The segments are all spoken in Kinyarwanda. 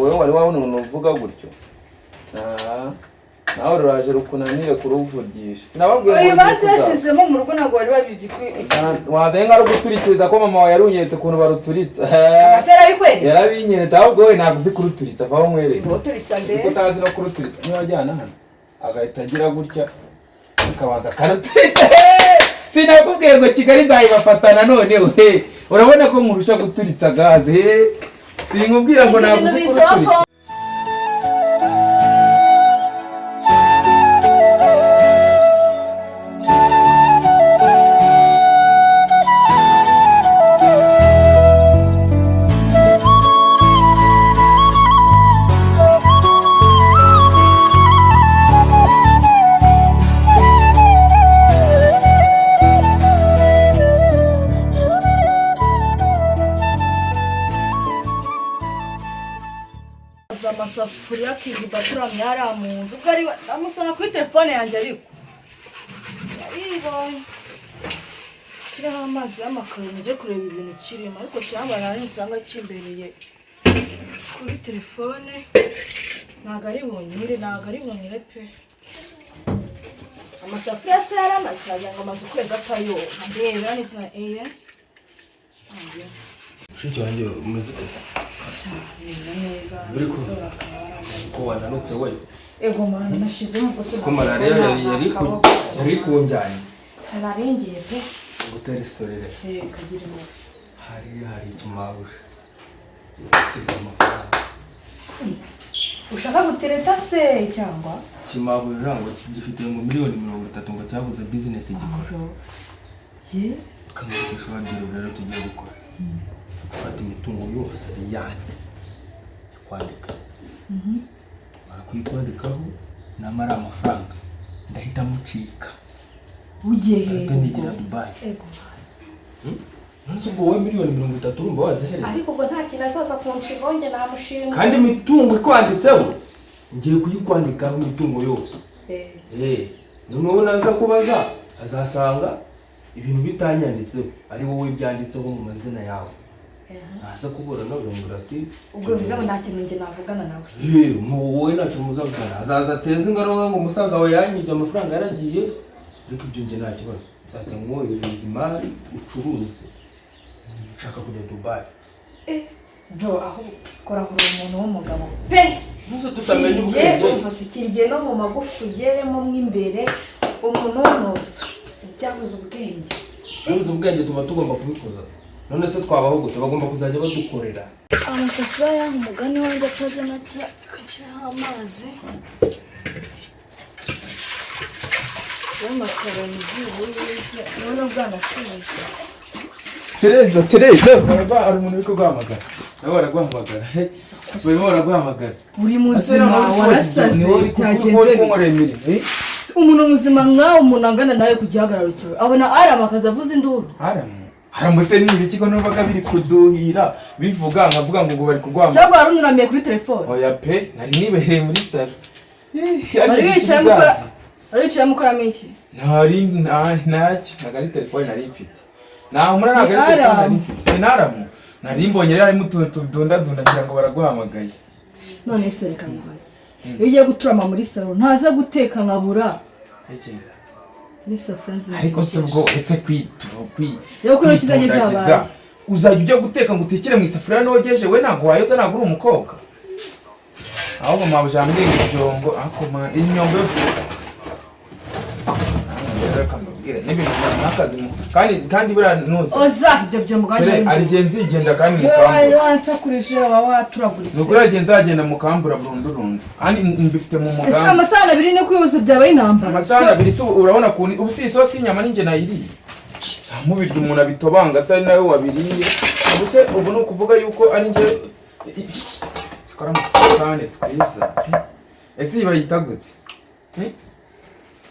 wewe wari wabona umuntu uvuga gutyo nawe ruraje rukunanire kuruvugisha sinababwiye ngo bacyashizemo mu rugo ntabwo bari babizi ko wazenga ari guturikiriza ko mama yarunyetse kuntu baruturitsa amasera y'ikweretse yarabinyeretse ahubwo we ntabwo uzi kuruturitsa vaho mwereke uturitsa mbere kuko utazi no kuruturitsa niba ajyana hano agahita agira gutya akabanza karuturitsa sinakubwiye ngo Kigali nzayibafatana none we urabona ko nkurusha guturitsa gaze sinkubwira ngo ntabwo uzi kuruturitsa amasafuriya Kingb turamye yaramunze ubwo ari amusana kuri telefone yanjye ariko yaribonye kiriho amazi y'amakaro njye kureba ibintu kirimo ariko cyambara nsanga kimbereye kuri telefone ntago ari bonyire pe amasafuriya se yaranacyajya ngo amaze ukwezi atayo ndebera n'izina Shiti wanjye umeze neza uri ko wananutse we ego mwana nashizemo gusa ko malaria yari kunjyanye cyararengeye pe gutera storere kagira ngo hari ikimabuje amafaranga ushaka gutereta se cyangwa kimabuje ngo gifite ngo miliyoni 30 ngo cyabuze business igikora ye kamurisha wandiro rero tugiye gukora gufata imitungo yose yanjye kwandika barakwandikaho namara amafaranga ndahita mucika ugiye nigira Dubai nonse ubwo we miliyoni 30 urumva wazihereza ariko ubwo nta kintu azaza kunshinga wonge namushinga kandi imitungo ikwanditseho ngiye kuyikwandikaho imitungo yose noneho naza kubaza azasanga ibintu bitanyanditseho ari wowe byanditseho mu mazina yawe nasa kubura nawe ngura ati ubwo biza nta kintu nge navugana nawe wowe nta kintu muzavugana azaza ateze ingaruka ngo umusaza wawe yanyibye amafaranga yaragiye ariko ibyo nge nta kibazo nzajya mwohereza imari ucuruze nshaka kujya Dubai bro aho kora umuntu w'umugabo pe muze tutamenye ubwenge ufite no mu magufu ugeremo mw'imbere umuntu w'unoso byabuze ubwenge tuba tugomba kubikoza none se twabaho gute bagomba kuzajya badukorera amasafuriya y'aho umugani wanjye atajya nakira akakiraho amazi y'amakaroni by'uburuzi none bwanashimisha Tereza hari umuntu uri kuguhamagara nawe araguhamagara barimo baraguhamagara uri muzima warasaze byagenze umuntu muzima nkawe umuntu angana nawe ku gihagararo cyawe abona akaza avuza induru haramuse n'ibiki ko numvaga biri kuduhira bivuga nkavuga ngo bari kuguhamagara cyangwa warunyuramiye kuri telefone oya pe nari nibereye muri salo aricaye mukoramo iki ntabwo ari telefone nari mfite naho muri ntabwo ari telefone nari mfite nari mbonye rero harimo utuntu tudundadunda ngira ngo baraguhamagaye none se reka mubaze iyo ugiye guturama muri salo ntaza guteka nkabura n'isafuriya nziza ariko se ubwo uretse rero ko kizajya zabaye uzajya ujya guteka ngo utekere mu isafuriya nogeje we ntabwo wayoza ntabwo uri umukobwa ahubwo mwabujya mbwira ibyombo inyombo n'ibintu n'akazi kandi buriya ntuzi oza ibyo byombo kandi arigihe nzigenda kandi mukambura wansakurije waba waturaguritse nuko arigihe nzagenda mukambura burundu kandi mbifite mu mugambi ese amasahani abiri ni kwihuse byabaye intambara amasahani abiri urabona ubu si isosi y'inyama n'inge nayiriye mubirya umuntu abitobanga atari nawe wabiriye ubu ni ukuvuga yuko ari nge kora mu dusahane twiza ese iyi bayita gute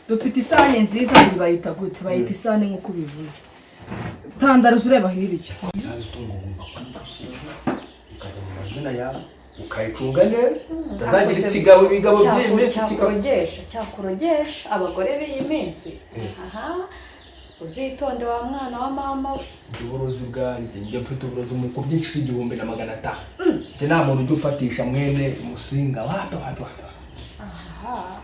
dufite isahani nziza bayita gute bayita isahani nk'uko ubivuze tandaruza ureba hirya ukajya mu mazina yawe ukayicunga neza utazagira ibigabo by'iyi minsi cyakurogesha abagore b'iyi minsi uzitonde wa mwana wa mama we. Uburozi bwanjye njye mfite uburozi mu kubyinshi 1500. Je nta muntu ujye ufatisha mwene musinga wato. Aha.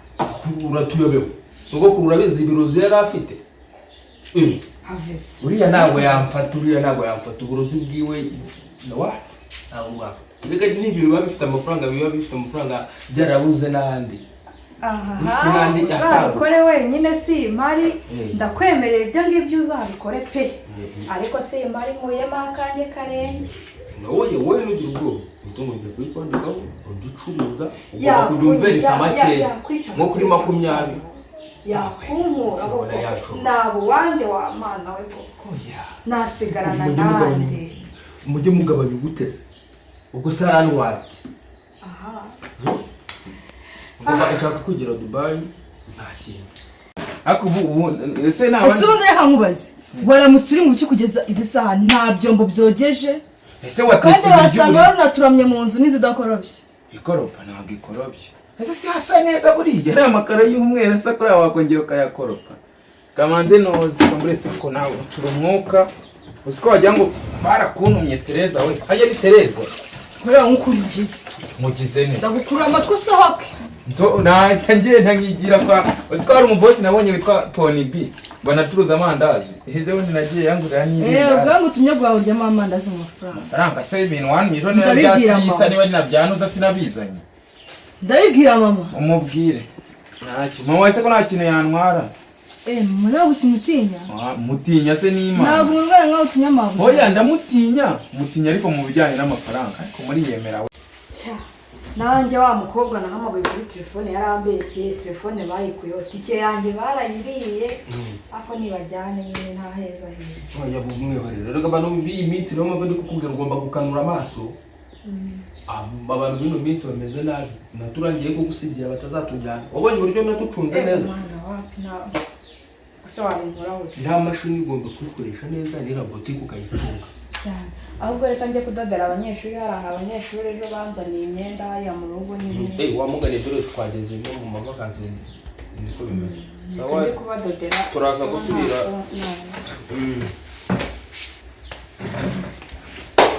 Uratuyobewe. Sogokuru urabizi ibirozi yari afite. Havese. Uriya ntago yamfata uburozi bwiwe nawa. Ntago ngwa. Biga n'ibintu biba bifite amafaranga byarabuze n'andi. Uzabikore wenyine si imari ndakwemerera ibyo ngibyo uzabikore pe ariko si imari muyemo akanjye karenge wowe nugira ubwoba utungo ngiye kwitondekaho uducuruza ugomba kubyumverisa makeya nko kuri 20 yakumura nabo wande wa mana we koko nasigarana nande mujye mugabanya guteze ubwo sarani wati Ngomba nshaka kugira Dubai nta kintu. Ako ubu ese nawe Asubuze reka nkubaze. Waramutse uri mu cyo kugeza izi saha nta byombo byogeje. Ese watetse ibyo. Kandi wasanga warunaturamye mu nzu nizidakorobye. Ikoropa ntabwo ikorobye. Ese si hasa neza buriya ari amakara y'umweru asa kuri wakongera ukayakoropa. Kamanze nozi komuretse ko nawe ucura umwuka. Usiko wagira ngo barakuntumye Tereza we. Haje ni Tereza. Korea nkukurikize. Mugize neza. Ndagukura amatwi usohoke. Ntangiye ntangigira kwa usiko ari umubosi nabonye witwa Kingb banacuruza amandazi ejo bundi nagiye yangurira n'ibindi ubwo utumye gwawe urya amandazi mu mafaranga aranga se ibintu wanyijo niba byasisa niba ninabyanuza sinabizanye ndabibwira mama umubwire ntacyo mama wese ko nta kintu yantwara mwana gukimutinya mutinya se nima ntabwo umwana nkaho utinyamabuye oya ndamutinya ariko mu bijyanye n'amafaranga ariko muri yemera we nanjye wa mukobwa nahamagaye kuri telefone yarambeshye telefone bayikuyeho tike yanjye barayiriye aho nibajyane nyine nta heza oya bumwihorera rero abantu biyi minsi no mva ndikukubwira ugomba gukanura amaso abantu bino minsi bameze nabi naturangiye ko gusigira batazatujyana wabonye uburyo natucunze neza mwana wapi na gusa wabinkuraho nta mashini igomba kubikoresha neza ni roboti ukayicunga cyane ahubwo reka njye kudodera abanyeshuri hari abanyeshuri ejo banzaniye imyenda ya mu rugo n'ibindi wamugane dore twageze no mu mavakazi niko bimeze sawa kubadodera turaza gusubira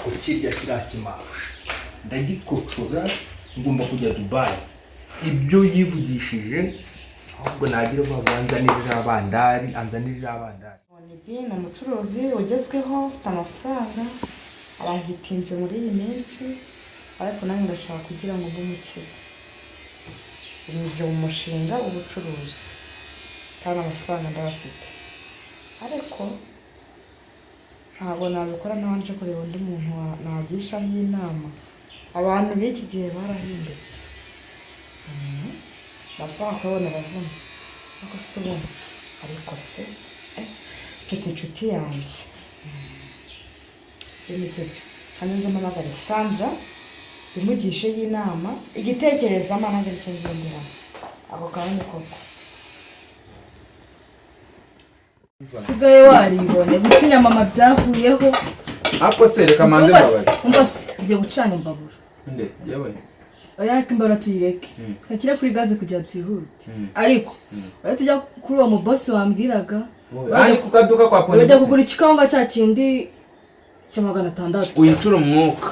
ukirya kirakimara ndagikocora ngomba kujya Dubai ibyo yivugishije ahubwo nagira bavanzanirira abandari Nibihe ni umucuruzi ugezweho ufite amafaranga arahitinze muri iyi minsi ariko nanjye ndashaka kugira ngo mbe umukire mu mushinga w'ubucuruzi kandi amafaranga ndabafite ariko ntabwo nabikora ntabanje kureba undi muntu nagishaho inama abantu b'iki gihe barahindutse bapfa kubona bavuna ariko si ubona ariko se mfite inshuti yanjye hano mpamagare Sandra imugishe y'inama igitekerezo nanjye ngendera ako kanya koko sigaye waribone gutinya mama byavuyeho ako se reka manze babaye umbase ugiye gucana imbabura nde yewe oya kimbara tuyireke kakira kuri gaze kujya byihute ariko bari tujya kuri uwo mu boss wambwiraga ari kukaduka kwa polisi bajya kugura ikikawunga cya kindi cya 600 uyincura umwuka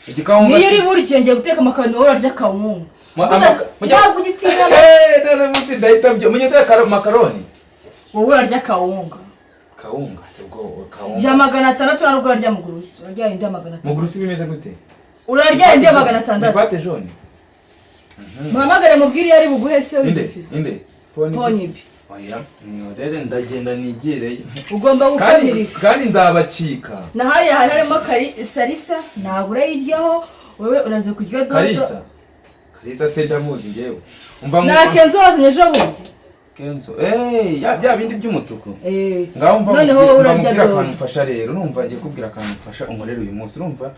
ikikawunga niyo iri buri cyengeye guteka amakano wora rya kawunga ntabwo ugitinya dore munsi ndahitabye munyeteka makaroni wowe urarya kawunga se bwo kawunga ya 600 narwo rya mugurusi urarya indi 600 mugurusi bimeze gute urarya indi 600 bate jaune Muhamagare mubwiri yari buguhe se inde Kingb oya niyo rero ndagenda nigire ugomba gukamirika kandi nzabacika na hariya harimo salisa nagure yiryaho wewe uraze kurya Kalisa se ndamuzi ngewe umva na Kenzo wazanye jabundi Kenzo ya bindi by'umutuku ngaho umva noneho urarya akanufasha rero numva ngiye kubwira akanufasha umurero uyu munsi urumva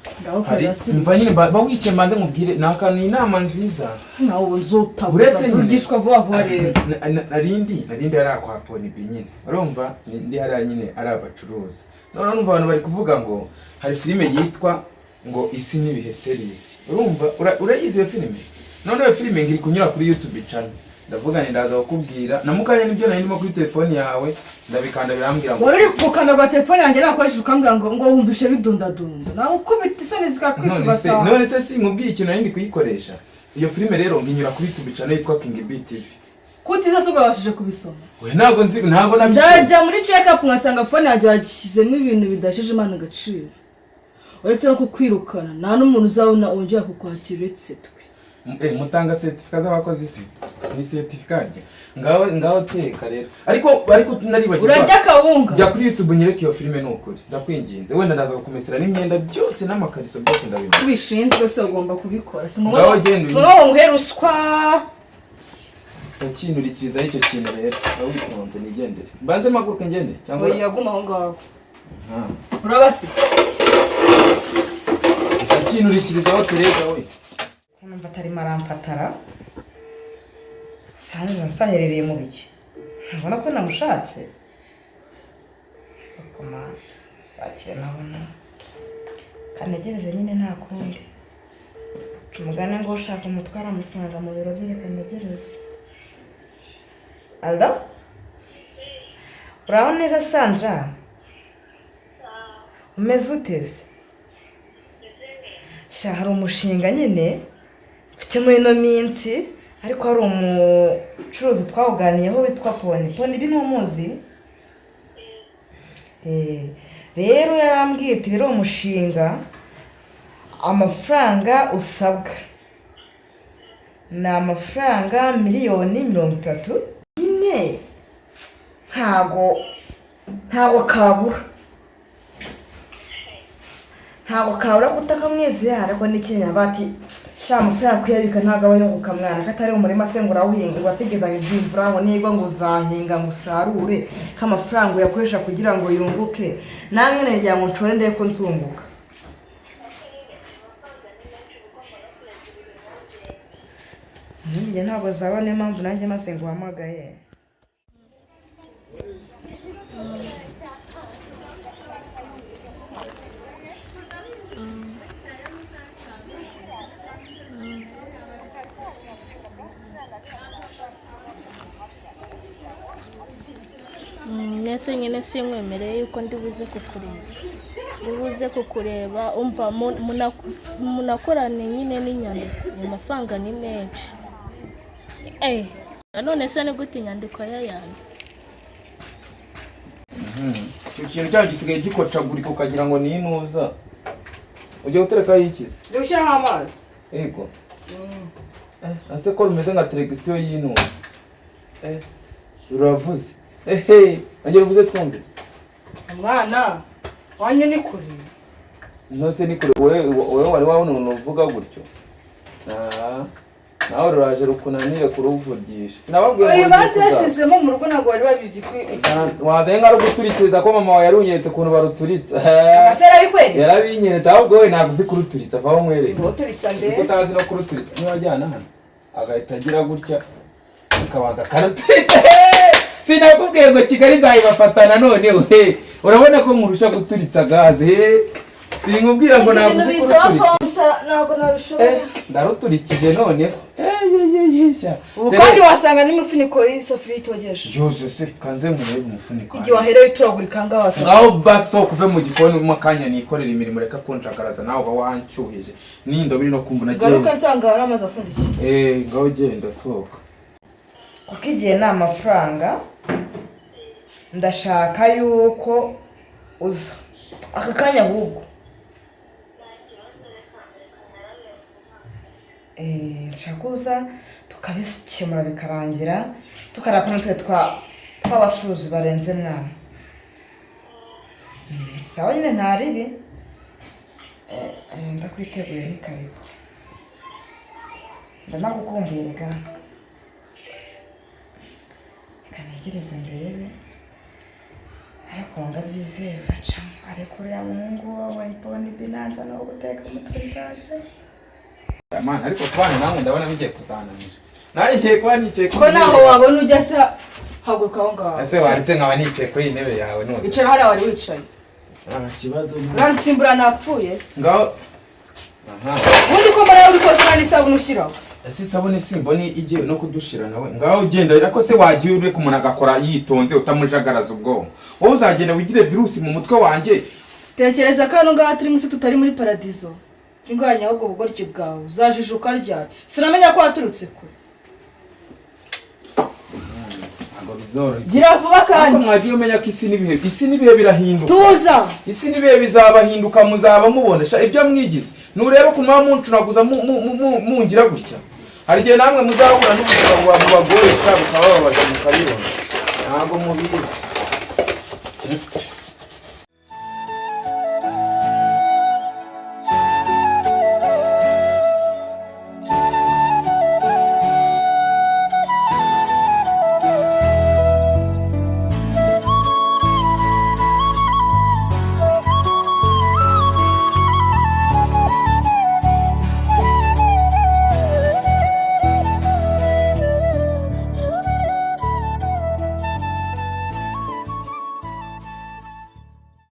hari umva nyine bawice mande mubwire nakana inama nziza nawo nzotabuza ugishwa vuba rero narindi ari kwa Kingb nyine urumva ndi hari nyine ari abacuruza none numva abantu bari kuvuga ngo hari filime yitwa ngo isi nibihe series urumva urayize iyo filime none iyo filime ngiri kunyura kuri YouTube channel ndavuga ni ndaza kukubwira namukanye nibyo nari ndimo kuri telefone yawe ndabikanda birambwira ngo uri gukanda kwa telefone yanjye nakoresha ukambwira ngo wumvishe bidundadunda nawe ukubita isoni zikakwica ugasanga none se sinkubwiye ikintu nari ndi kuyikoresha iyo filime rero nginyura kuri YouTube channel yitwa KINGBTV kutiza sugabashije kubisoma we ntago nabyo ndajya muri check up ngasanga phone yanjye yagishizemo ibintu bidashije imana gaciro uretse no kukwirukana nta n'umuntu uzabona ongera kukwakira uretse twe mutanga certificate z'abakozi se ni certificate ngaho teka rero ariko naribagiye urarya kawunga jya kuri YouTube nyereke iyo filime n'ukuri ndakwinginze wenda ndaza kukumesera n'imyenda byose n'amakariso byose ndabimenya kubishinzwe se ugomba kubikora ngaho genda uwo muheruswa ikinurikiza icyo kintu rero aho witonze nigendere mbanze maguruke ngende cyangwa yaguma aho ngaho urabasi ikinurikiriza aho Tereza we numva atari maramfatara sani nasaherereye mu biki nkabona ko namushatse bakoma bakire nabona kanegereze nyine nta kundi umugane ngo ushaka umutwara amusanga mu biro bye kanegereze Alda uraho neza Sandra umeze uteze hari umushinga nyine mfite muri ino minsi ariko hari umucuruzi twawuganiyeho witwa Poni ibi ntumuzi rero yarambwiye ati rero umushinga amafaranga usabwa ni amafaranga miliyoni 30 nyine ntago kabura kutaka mwezi ariko n'ikinya bati sha amafaranga kuyabika ntago abayunguka mwana katari umurima se ngo urawuhinga wategezanye ibyimvura ngo nigo ngo uzahinga ngo usarure k'amafaranga yakoresha kugira ngo yunguke namwe nejya mu nshore ndeko nzunguka njye ntabwo zabone impamvu nanjye maze ngo uhamagaye nese nyine sinkwemereye yuko ndibuze kukureba umva munakorane nyine n'inyandiko amafaranga ni menshi none se ni gute inyandiko yayanze icyo kintu cyaje gisigaye gikocagurika ukagira ngo ni inuza ujye gutereka yikize ushyiraho amazi yego ase ko rumeze nka televiziyo y'inuza uravuze angera uvuze twumve mwana wanyu ni kure nose ni kure wowe wari wabona umuntu uvuga gutyo nawe ruraje rukunanire kuruvugisha sinababwiye ngo yashizemo mu rugo ntabwo bari babizi ko wazenga ari guturikiriza ko mama wawe yarunyeretse ukuntu baruturitsa amasera yikweretse yarabinyeretse ahubwo we ntabwo uzi kuruturitsa vaho mwereke uturitsa mbere utazi no kuruturitsa niba ajyana hano agahita agira gutya ukabanza karuturitsa sinakubwiye ngo Kigali nzayibafatana noneho urabona ko nkurusha guturitsa gaze sinkubwira ngo naguze kuruturitsa ntabwo nabishobora ndaruturikije noneho kandi wasanga n'imifuniko y'isafuriya itogesha yose se kanze murebe umufuniko igihe wahereye turagurika ngaho wasanga ngaho baso kuve mu gikoni mu kanya nikorera imirimo reka konshakaraza nawe uba wancyuhije n'indobo iri no kumva nagiye garuka nsanga hari amazi afundikiye ngaho genda sohoka kuko igihe ni amafaranga ndashaka yuko uza aka kanya ahubwo nshaka uza tukabikemura bikarangira tukaraka natwe tw'abacuruzi barenze mwana sawa nyine nta ribi ndakwiteguye ni karibu ndanagukumbuye rega kanegereze ndebe ariko ndabyizeye gaca ariko uriya muhungu wawe Poni binanza no guteka umutwe nzajya Amana ariko twana namwe ndabona bigiye kuzananira nagiye kwa nice ko naho wabona ujya sa haguruka aho ngaho ese waritse nkaba nice ko intebe yawe nose icara hariya wari wicaye kibazo ransimbura napfuye ngaho ubundi ko mbara uri koza n'isabune ushyiraho ese sabone simboni igiye no kudushira nawe ngaho ugenda ariko se wagiye ure ku muntu agakora yitonze utamujagaraza ubwonko wowe uzagenda wigire virusi mu mutwe wanjye tekereza ko hano ngaha turi munsi tutari muri paradizo inganya ahubwo bugoryi bwawe uzajijuka ryari sinamenya ko waturutse kure gira vuba kandi mwagiye umenya ko isi n'ibihe birahinduka tuza isi n'ibihe bizabahinduka muzaba mubonesha ibyo mwigize nureba ku mwa muncunaguza mungira gutya hari igihe namwe muzahura n'ubuzima bwa mubagoresha bukabababaza mukabibona ntabwo mubizi